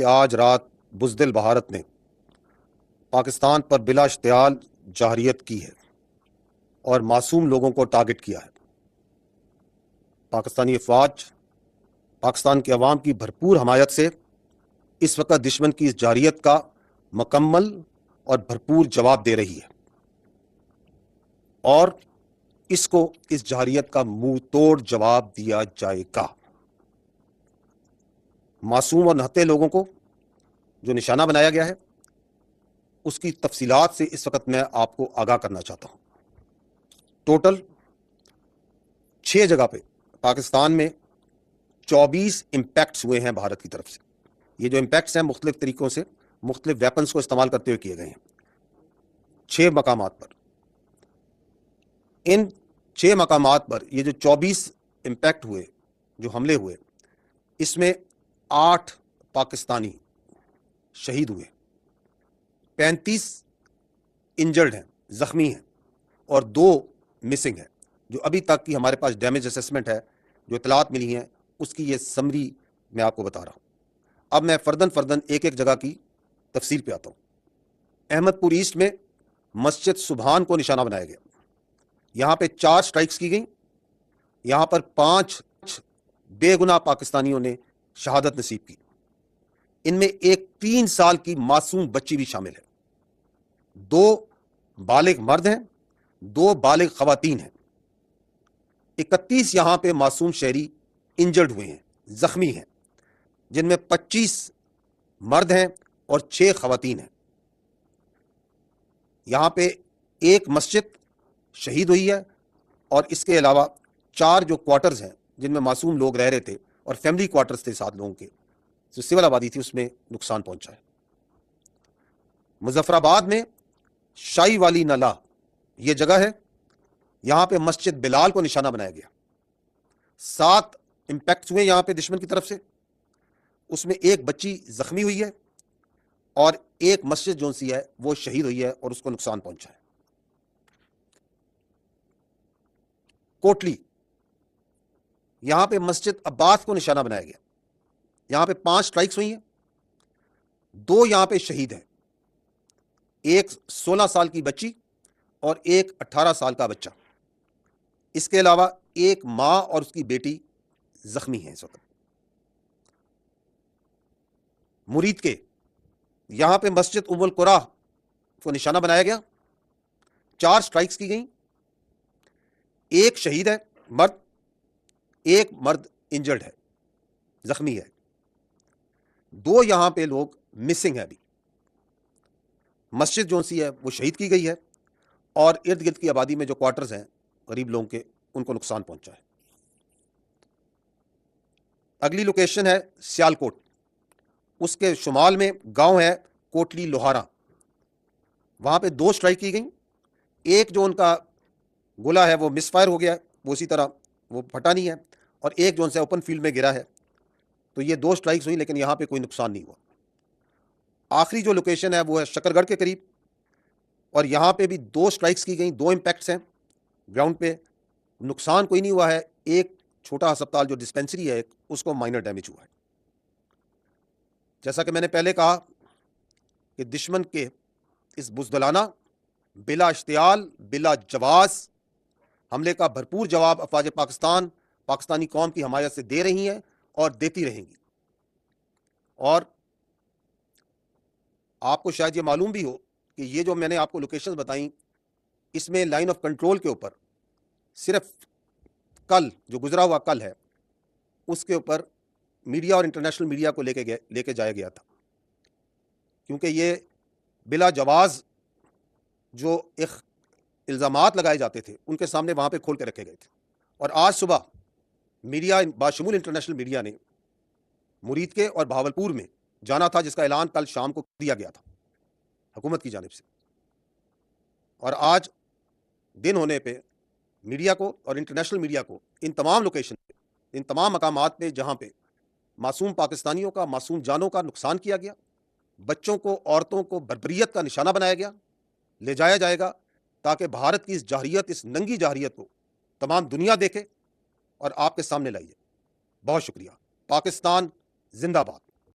آج رات بزدل بھارت نے پاکستان پر بلا اشتعال جارحیت کی ہے اور معصوم لوگوں کو ٹارگٹ کیا ہے۔ پاکستانی افواج پاکستان کے عوام کی بھرپور حمایت سے اس وقت دشمن کی اس جارحیت کا مکمل اور بھرپور جواب دے رہی ہے اور اس جارحیت کا منہ توڑ جواب دیا جائے گا۔ معصوم اور نہتے لوگوں کو جو نشانہ بنایا گیا ہے اس کی تفصیلات سے اس وقت میں آپ کو آگاہ کرنا چاہتا ہوں۔ ٹوٹل 6 جگہ پہ پاکستان میں 24 امپیکٹس ہوئے ہیں بھارت کی طرف سے۔ یہ جو امپیکٹس ہیں مختلف طریقوں سے مختلف ویپنز کو استعمال کرتے ہوئے کیے گئے ہیں 6 مقامات پر۔ ان 6 مقامات پر یہ جو 24 امپیکٹ ہوئے، جو حملے ہوئے، اس میں 8 پاکستانی شہید ہوئے، 35 انجرڈ ہیں، زخمی ہیں، اور 2 مسنگ ہیں۔ جو ابھی تک کی ہمارے پاس ڈیمیج اسیسمنٹ ہے، جو اطلاعات ملی ہیں، اس کی یہ سمری میں آپ کو بتا رہا ہوں۔ اب میں فردن ایک جگہ کی تفصیل پہ آتا ہوں۔ احمد پور ایسٹ میں مسجد سبحان کو نشانہ بنایا گیا۔ یہاں پہ 4 سٹرائکس کی گئیں۔ یہاں پر 5 بے گناہ پاکستانیوں نے شہادت نصیب کی۔ ان میں ایک 3 سال کی معصوم بچی بھی شامل ہے۔ 2 بالغ مرد ہیں، 2 بالغ خواتین ہیں۔ 31 یہاں پہ معصوم شہری انجرڈ ہوئے ہیں، زخمی ہیں، جن میں 25 مرد ہیں اور 6 خواتین ہیں۔ یہاں پہ ایک مسجد شہید ہوئی ہے اور اس کے علاوہ 4 جو کوارٹرز ہیں جن میں معصوم لوگ رہ رہے تھے اور فیملی کوارٹرز تھے 7 لوگوں کے، جو سول آبادی تھی، اس میں نقصان پہنچا ہے۔ مظفر آباد میں شاہی والی نلا یہ جگہ ہے، یہاں پہ مسجد بلال کو نشانہ بنایا گیا۔ 7 امپیکٹس ہوئے یہاں پہ دشمن کی طرف سے، اس میں ایک بچی زخمی ہوئی ہے اور ایک مسجد جو سی ہے وہ شہید ہوئی ہے اور اس کو نقصان پہنچا ہے۔ کوٹلی، یہاں پہ مسجد عباس کو نشانہ بنایا گیا۔ یہاں پہ 5 سٹرائکس ہوئی ہیں، 2 یہاں پہ شہید ہیں، ایک 16 سال کی بچی اور ایک 18 سال کا بچہ۔ اس کے علاوہ ایک ماں اور اس کی بیٹی زخمی ہیں اس وقت۔ مرید کے یہاں پہ مسجد ام القرا کو نشانہ بنایا گیا، 4 سٹرائکس کی گئیں، ایک شہید ہے مرد، ایک مرد انجرڈ ہے، زخمی ہے، 2 یہاں پہ لوگ مسنگ ہے ابھی۔ مسجد جو سی ہے وہ شہید کی گئی ہے اور ارد گرد کی آبادی میں جو کوارٹرز ہیں غریب لوگوں کے، ان کو نقصان پہنچا ہے۔ اگلی لوکیشن ہے سیالکوٹ، اس کے شمال میں گاؤں ہے کوٹلی لوہارا۔ وہاں پہ 2 سٹرائک کی گئیں، ایک جو ان کا گولا ہے وہ مس فائر ہو گیا ہے، وہ اسی طرح وہ پھٹا نہیں ہے، اور ایک جو ان سے اوپن فیلڈ میں گرا ہے۔ تو یہ 2 سٹرائکس ہوئی لیکن یہاں پہ کوئی نقصان نہیں ہوا۔ آخری جو لوکیشن ہے وہ ہے شکر گڑھ کے قریب، اور یہاں پہ بھی 2 سٹرائکس کی گئیں، 2 امپیکٹس ہیں گراؤنڈ پہ، نقصان کوئی نہیں ہوا ہے۔ ایک چھوٹا ہسپتال جو ڈسپینسری ہے اس کو مائنر ڈیمیج ہوا ہے۔ جیسا کہ میں نے پہلے کہا کہ دشمن کے اس بزدلانہ، بلا اشتعال، بلا جواز حملے کا بھرپور جواب افواج پاکستان پاکستانی قوم کی حمایت سے دے رہی ہیں اور دیتی رہیں گی۔ اور آپ کو شاید یہ معلوم بھی ہو کہ یہ جو میں نے آپ کو لوکیشنز بتائیں، اس میں لائن آف کنٹرول کے اوپر صرف کل جو گزرا ہوا کل ہے اس کے اوپر میڈیا اور انٹرنیشنل میڈیا کو لے کے جایا گیا تھا، کیونکہ یہ بلا جواز جو الزامات لگائے جاتے تھے ان کے سامنے وہاں پہ کھول کے رکھے گئے تھے۔ اور آج صبح میڈیا باشمول انٹرنیشنل میڈیا نے مرید کے اور بہاولپور میں جانا تھا، جس کا اعلان کل شام کو دیا گیا تھا حکومت کی جانب سے، اور آج دن ہونے پہ میڈیا کو اور انٹرنیشنل میڈیا کو ان تمام لوکیشن پہ، ان تمام مقامات پہ جہاں پہ معصوم پاکستانیوں کا، معصوم جانوں کا نقصان کیا گیا، بچوں کو، عورتوں کو بربریت کا نشانہ بنایا گیا، لے جایا جائے گا تاکہ بھارت کی اس جارحیت، اس ننگی جارحیت کو تمام دنیا دیکھے اور آپ کے سامنے لائیے۔ بہت شکریہ۔ پاکستان زندہ باد۔